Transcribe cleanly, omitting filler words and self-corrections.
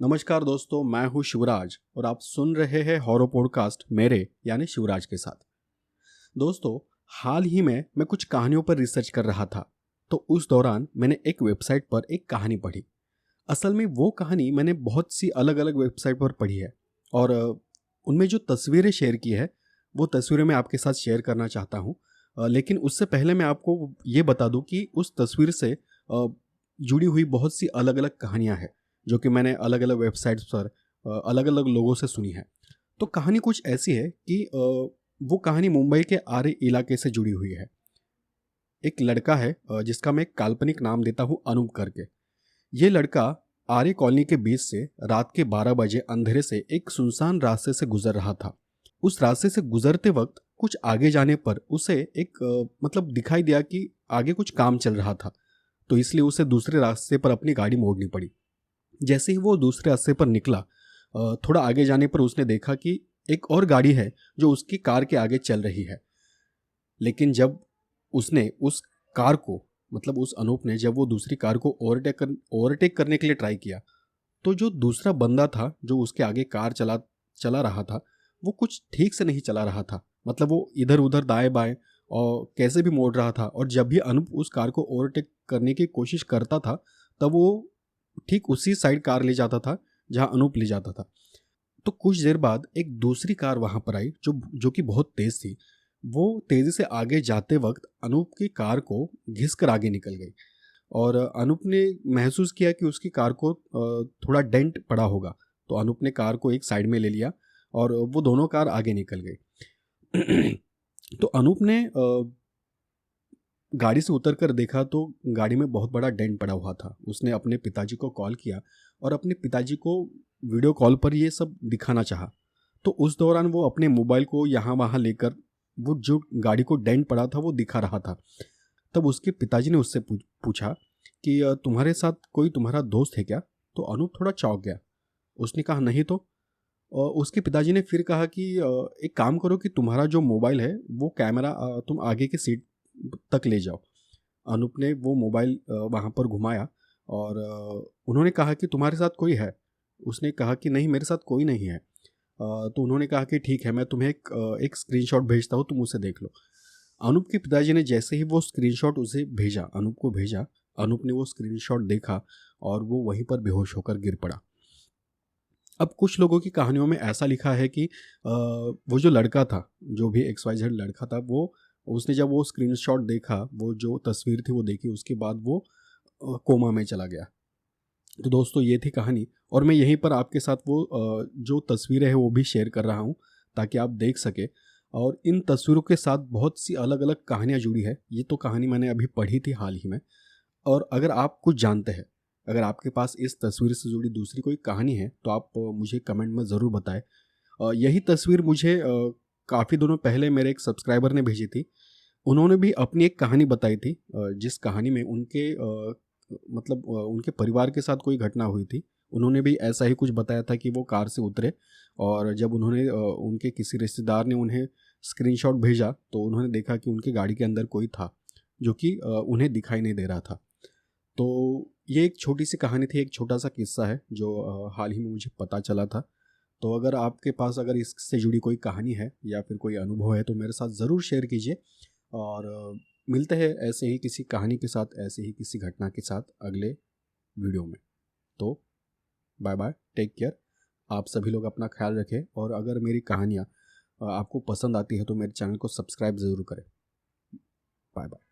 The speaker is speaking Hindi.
नमस्कार दोस्तों, मैं हूं शिवराज और आप सुन रहे हैं हॉरर पॉडकास्ट मेरे यानी शिवराज के साथ। दोस्तों, हाल ही में मैं कुछ कहानियों पर रिसर्च कर रहा था, तो उस दौरान मैंने एक वेबसाइट पर एक कहानी पढ़ी। असल में वो कहानी मैंने बहुत सी अलग अलग वेबसाइट पर पढ़ी है और उनमें जो तस्वीरें शेयर की है वो तस्वीरें मैं आपके साथ शेयर करना चाहता हूँ। लेकिन उससे पहले मैं आपको ये बता दूं कि उस तस्वीर से जुड़ी हुई बहुत सी अलग अलग कहानियाँ हैं जो कि मैंने अलग अलग वेबसाइट्स पर अलग अलग लोगों से सुनी है। तो कहानी कुछ ऐसी है कि वो कहानी मुंबई के आर्य इलाके से जुड़ी हुई है। एक लड़का है जिसका मैं एक काल्पनिक नाम देता हूँ अनूप करके। ये लड़का आर्य कॉलोनी के बीच से रात के 12 बजे अंधेरे से एक सुनसान रास्ते से गुजर रहा था। उस रास्ते से गुजरते वक्त कुछ आगे जाने पर उसे एक मतलब दिखाई दिया कि आगे कुछ काम चल रहा था, तो इसलिए उसे दूसरे रास्ते पर अपनी गाड़ी मोड़नी पड़ी। जैसे ही वो दूसरे रास्ते पर निकला, थोड़ा आगे जाने पर उसने देखा कि एक और गाड़ी है जो उसकी कार के आगे चल रही है। लेकिन जब उसने उस कार को मतलब उस अनूप ने जब वो दूसरी कार को ओवरटेक करने के लिए ट्राई किया, तो जो दूसरा बंदा था जो उसके आगे कार चला चला रहा था, वो कुछ ठीक से नहीं चला रहा था। मतलब वो इधर उधर दाएं बाएं और कैसे भी मोड़ रहा था, और जब भी अनूप उस कार को ओवरटेक करने की कोशिश करता था तब वो ठीक उसी साइड कार ले जाता था जहां अनूप ले जाता था। तो कुछ देर बाद एक दूसरी कार वहां पर आई जो जो कि बहुत तेज थी। वो तेजी से आगे जाते वक्त अनूप की कार को घिस कर आगे निकल गई, और अनूप ने महसूस किया कि उसकी कार को थोड़ा डेंट पड़ा होगा। तो अनूप ने कार को एक साइड में ले लिया और वो दोनों कार आगे निकल गई। तो अनूप ने गाड़ी से उतर कर देखा तो गाड़ी में बहुत बड़ा डेंट पड़ा हुआ था। उसने अपने पिताजी को कॉल किया और अपने पिताजी को वीडियो कॉल पर ये सब दिखाना चाहा। तो उस दौरान वो अपने मोबाइल को यहाँ वहाँ लेकर वो जो गाड़ी को डेंट पड़ा था वो दिखा रहा था। तब उसके पिताजी ने उससे पूछा कि तुम्हारे साथ कोई तुम्हारा दोस्त है क्या? तो अनूप थोड़ा चौंक गया। उसने कहा नहीं तो। और उसके पिताजी ने फिर कहा कि एक काम करो कि तुम्हारा जो मोबाइल है वो कैमरा तुम आगे की सीट तक ले जाओ। अनूप ने वो मोबाइल वहाँ पर घुमाया और उन्होंने कहा कि तुम्हारे साथ कोई है? उसने कहा कि नहीं, मेरे साथ कोई नहीं है। तो उन्होंने कहा कि ठीक है, मैं तुम्हें एक स्क्रीनशॉट भेजता हूँ, तुम उसे देख लो। अनूप के पिताजी ने जैसे ही वो स्क्रीनशॉट उसे भेजा, अनूप को भेजा, अनूप ने वो स्क्रीनशॉट देखा और वो वहीं पर बेहोश होकर गिर पड़ा। अब कुछ लोगों की कहानियों में ऐसा लिखा है कि वो जो लड़का था, जो भी XYZ लड़का था, वो उसने जब वो स्क्रीनशॉट देखा, वो जो तस्वीर थी वो देखी, उसके बाद वो कोमा में चला गया। तो दोस्तों, ये थी कहानी और मैं यहीं पर आपके साथ वो जो तस्वीरें हैं वो भी शेयर कर रहा हूँ ताकि आप देख सके। और इन तस्वीरों के साथ बहुत सी अलग अलग कहानियाँ जुड़ी है। ये तो कहानी मैंने अभी पढ़ी थी हाल ही में। और अगर आप कुछ जानते हैं, अगर आपके पास इस तस्वीर से जुड़ी दूसरी कोई कहानी है तो आप मुझे कमेंट में ज़रूर बताएं। यही तस्वीर मुझे काफ़ी दिनों पहले मेरे एक सब्सक्राइबर ने भेजी थी। उन्होंने भी अपनी एक कहानी बताई थी, जिस कहानी में उनके मतलब उनके परिवार के साथ कोई घटना हुई थी। उन्होंने भी ऐसा ही कुछ बताया था कि वो कार से उतरे और जब उन्होंने उनके किसी रिश्तेदार ने उन्हें स्क्रीनशॉट भेजा तो उन्होंने देखा कि उनके गाड़ी के अंदर कोई था जो कि उन्हें दिखाई नहीं दे रहा था। तो ये एक छोटी सी कहानी थी, एक छोटा सा किस्सा है जो हाल ही में मुझे पता चला था। तो अगर आपके पास अगर इससे जुड़ी कोई कहानी है या फिर कोई अनुभव है तो मेरे साथ ज़रूर शेयर कीजिए। और मिलते हैं ऐसे ही किसी कहानी के साथ, ऐसे ही किसी घटना के साथ अगले वीडियो में। तो बाय बाय, टेक केयर। आप सभी लोग अपना ख्याल रखें और अगर मेरी कहानियाँ आपको पसंद आती है तो मेरे चैनल को सब्सक्राइब ज़रूर करें। Bye bye.